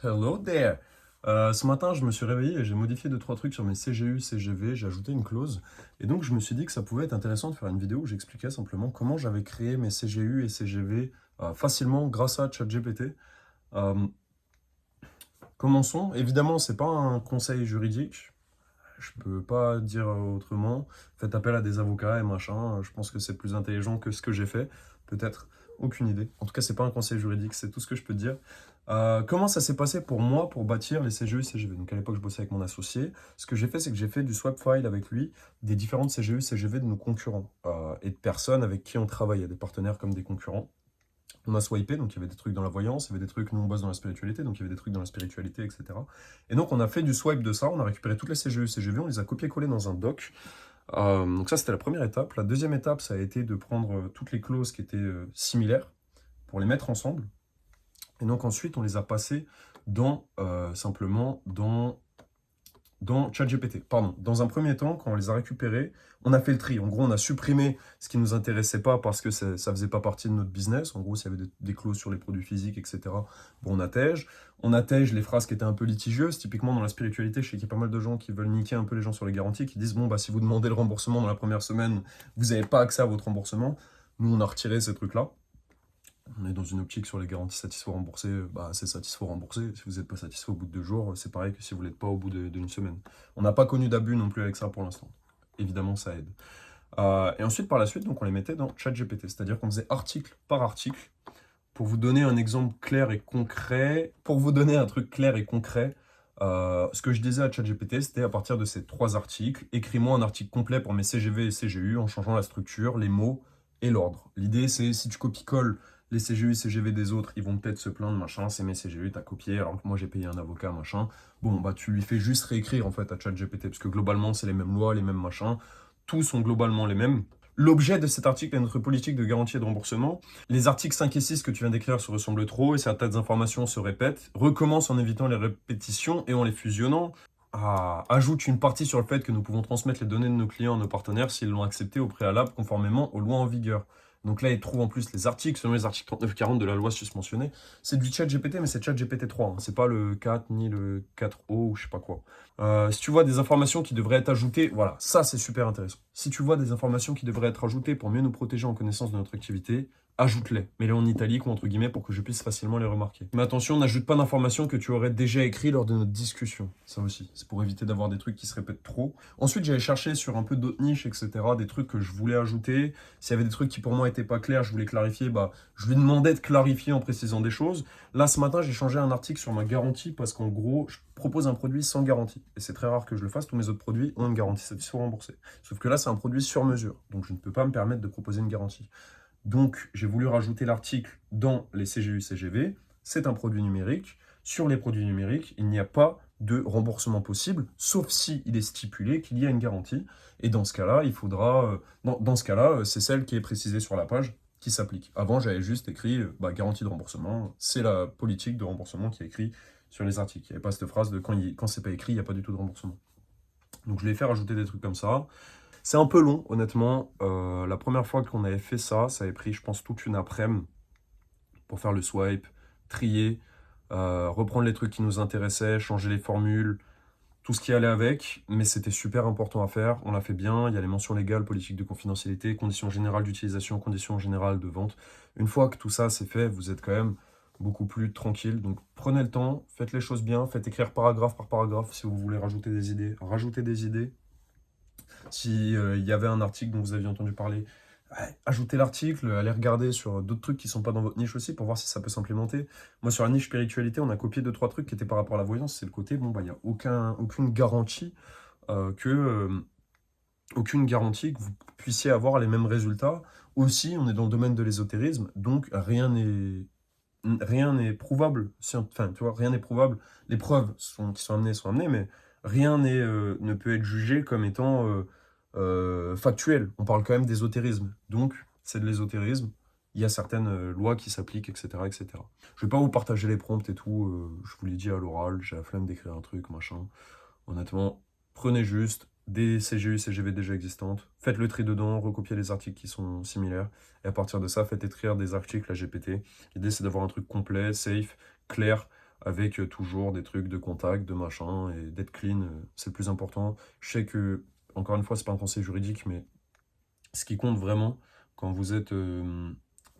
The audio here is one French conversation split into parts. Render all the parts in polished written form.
Hello there! Ce matin, je me suis réveillé et j'ai modifié deux trois trucs sur mes CGU, CGV, j'ai ajouté une clause. Et donc, je me suis dit que ça pouvait être intéressant de faire une vidéo où j'expliquais simplement comment j'avais créé mes CGU et CGV facilement grâce à ChatGPT. Euh, Commençons. Évidemment, c'est pas un conseil juridique. Je peux pas dire autrement. Faites appel à des avocats et machin. Je pense que c'est plus intelligent que ce que j'ai fait. Peut-être. Aucune idée. En tout cas, c'est pas un conseil juridique, c'est tout ce que je peux te dire. Comment ça s'est passé pour moi pour bâtir les CGU CGV? Donc à l'époque, je bossais avec mon associé. Ce que j'ai fait, c'est que j'ai fait du swap file avec lui des différentes CGU CGV de nos concurrents et de personnes avec qui on travaillait, des partenaires comme des concurrents. On a swipé, donc il y avait des trucs dans la voyance, il y avait des trucs, nous on bosse dans la spiritualité, donc il y avait des trucs dans la spiritualité, etc. Et donc on a fait du swipe de ça, on a récupéré toutes les CGE, CGV, on les a copié-collé dans un doc. Donc ça c'était la première étape. La deuxième étape, ça a été de prendre toutes les clauses qui étaient similaires pour les mettre ensemble. Et donc ensuite on les a passées simplement dans ChatGPT. Pardon. Dans un premier temps, quand on les a récupérés, on a fait le tri. En gros, on a supprimé ce qui ne nous intéressait pas parce que ça ne faisait pas partie de notre business. En gros, s'il y avait des clauses sur les produits physiques, etc., bon, on attège. On attège les phrases qui étaient un peu litigieuses. Typiquement, dans la spiritualité, je sais qu'il y a pas mal de gens qui veulent niquer un peu les gens sur les garanties, qui disent, bon, bah, si vous demandez le remboursement dans la première semaine, vous n'avez pas accès à votre remboursement. Nous, on a retiré ces trucs-là. On est dans une optique sur les garanties satisfait remboursées, bah c'est satisfait remboursé. Si vous n'êtes pas satisfait au bout de 2 jours, c'est pareil que si vous ne l'êtes pas au bout d'une semaine. On n'a pas connu d'abus non plus avec ça pour l'instant. Évidemment, ça aide. Et ensuite, par la suite, donc, on les mettait dans ChatGPT, c'est-à-dire qu'on faisait article par article pour vous donner un exemple clair et concret, pour vous donner un truc clair et concret. Ce que je disais à ChatGPT, c'était à partir de ces 3 articles, écris-moi un article complet pour mes CGV et CGU en changeant la structure, les mots et l'ordre. L'idée, c'est si tu copies-colles les CGU et CGV des autres, ils vont peut-être se plaindre, machin, c'est mes CGU, t'as copié, alors que moi j'ai payé un avocat, machin. Bon, bah tu lui fais juste réécrire en fait à ChatGPT, parce que globalement, c'est les mêmes lois, les mêmes machins, tous sont globalement les mêmes. L'objet de cet article est notre politique de garantie et de remboursement. Les articles 5 et 6 que tu viens d'écrire se ressemblent trop et certaines informations se répètent. Recommence en évitant les répétitions et en les fusionnant. Ajoute une partie sur le fait que nous pouvons transmettre les données de nos clients à nos partenaires s'ils l'ont accepté au préalable conformément aux lois en vigueur. Donc là, il trouve en plus les articles, selon les articles 39-40 de la loi susmentionnée. C'est du chat GPT, mais c'est chat GPT 3. C'est pas le 4 ni le 4O ou je sais pas quoi. Si tu vois des informations qui devraient être ajoutées, voilà, ça c'est super intéressant. Si tu vois des informations qui devraient être ajoutées pour mieux nous protéger en connaissance de notre activité, ajoute-les. Mets-les en italique ou entre guillemets pour que je puisse facilement les remarquer. Mais attention, n'ajoute pas d'informations que tu aurais déjà écrites lors de notre discussion. Ça aussi, c'est pour éviter d'avoir des trucs qui se répètent trop. Ensuite, j'allais chercher sur un peu d'autres niches, etc., des trucs que je voulais ajouter. S'il y avait des trucs qui pour moi n'étaient pas clairs, je voulais clarifier, bah, je lui demandais de clarifier en précisant des choses. Là, ce matin, j'ai changé un article sur ma garantie parce qu'en gros, je propose un produit sans garantie. Et c'est très rare que je le fasse. Tous mes autres produits ont une garantie satisfait remboursée. Sauf que là, c'est un produit sur mesure. Donc, je ne peux pas me permettre de proposer une garantie. Donc, j'ai voulu rajouter l'article dans les CGU CGV. C'est un produit numérique. Sur les produits numériques, il n'y a pas de remboursement possible, sauf si il est stipulé qu'il y a une garantie. Et dans ce cas-là, il faudra, dans ce cas-là, c'est celle qui est précisée sur la page qui s'applique. Avant, j'avais juste écrit garantie de remboursement. C'est la politique de remboursement qui est écrite sur les articles. Il n'y avait pas cette phrase de quand c'est pas écrit, il n'y a pas du tout de remboursement. Donc, je l'ai fait rajouter des trucs comme ça. C'est un peu long, honnêtement. La première fois qu'on avait fait ça, ça avait pris, je pense, toute une après-midi pour faire le swipe, trier, reprendre les trucs qui nous intéressaient, changer les formules, tout ce qui allait avec. Mais c'était super important à faire. On l'a fait bien. Il y a les mentions légales, politique de confidentialité, conditions générales d'utilisation, conditions générales de vente. Une fois que tout ça c'est fait, vous êtes quand même beaucoup plus tranquille. Donc prenez le temps, faites les choses bien, faites écrire paragraphe par paragraphe si vous voulez rajouter des idées. Rajoutez des idées. Si il y avait un article dont vous aviez entendu parler, ouais, ajoutez l'article, allez regarder sur d'autres trucs qui ne sont pas dans votre niche aussi pour voir si ça peut s'implémenter. Moi, sur la niche spiritualité, on a copié 2 3 trucs qui étaient par rapport à la voyance. C'est le côté, bon, bah, il n'y a aucune garantie aucune garantie que vous puissiez avoir les mêmes résultats. Aussi, on est dans le domaine de l'ésotérisme, donc rien n'est prouvable. Enfin, tu vois, rien n'est prouvable. Les preuves qui sont amenées, mais rien ne peut être jugé comme étant factuel. On parle quand même d'ésotérisme. Donc, c'est de l'ésotérisme. Il y a certaines lois qui s'appliquent, etc., etc. Je vais pas vous partager les prompts et tout. Je vous l'ai dit à l'oral. J'ai la flemme d'écrire un truc, machin. Honnêtement, prenez juste des CGU, CGV déjà existantes, faites le tri dedans, recopiez les articles qui sont similaires, et à partir de ça, faites écrire des articles à GPT. L'idée, c'est d'avoir un truc complet, safe, clair, avec toujours des trucs de contact, de machin, et d'être clean, c'est le plus important. Je sais que, encore une fois, c'est pas un conseil juridique, mais ce qui compte vraiment quand vous êtes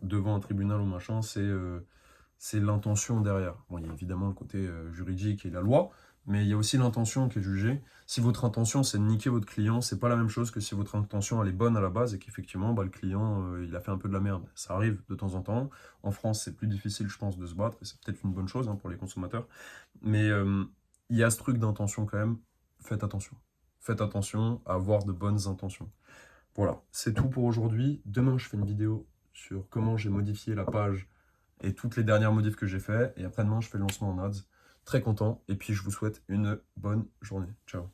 devant un tribunal ou machin, c'est l'intention derrière. Bon, il y a évidemment le côté juridique et la loi, mais il y a aussi l'intention qui est jugée. Si votre intention c'est de niquer votre client, c'est pas la même chose que si votre intention elle est bonne à la base et qu'effectivement bah, le client il a fait un peu de la merde. Ça arrive de temps en temps. En France, c'est plus difficile, je pense, de se battre et c'est peut-être une bonne chose hein, pour les consommateurs. Mais il y a ce truc d'intention quand même. Faites attention. Faites attention à avoir de bonnes intentions. Voilà, c'est tout pour aujourd'hui. Demain, je fais une vidéo sur comment j'ai modifié la page et toutes les dernières modifs que j'ai fait. Et après-demain, je fais le lancement en ads. Très content. Et puis, je vous souhaite une bonne journée. Ciao.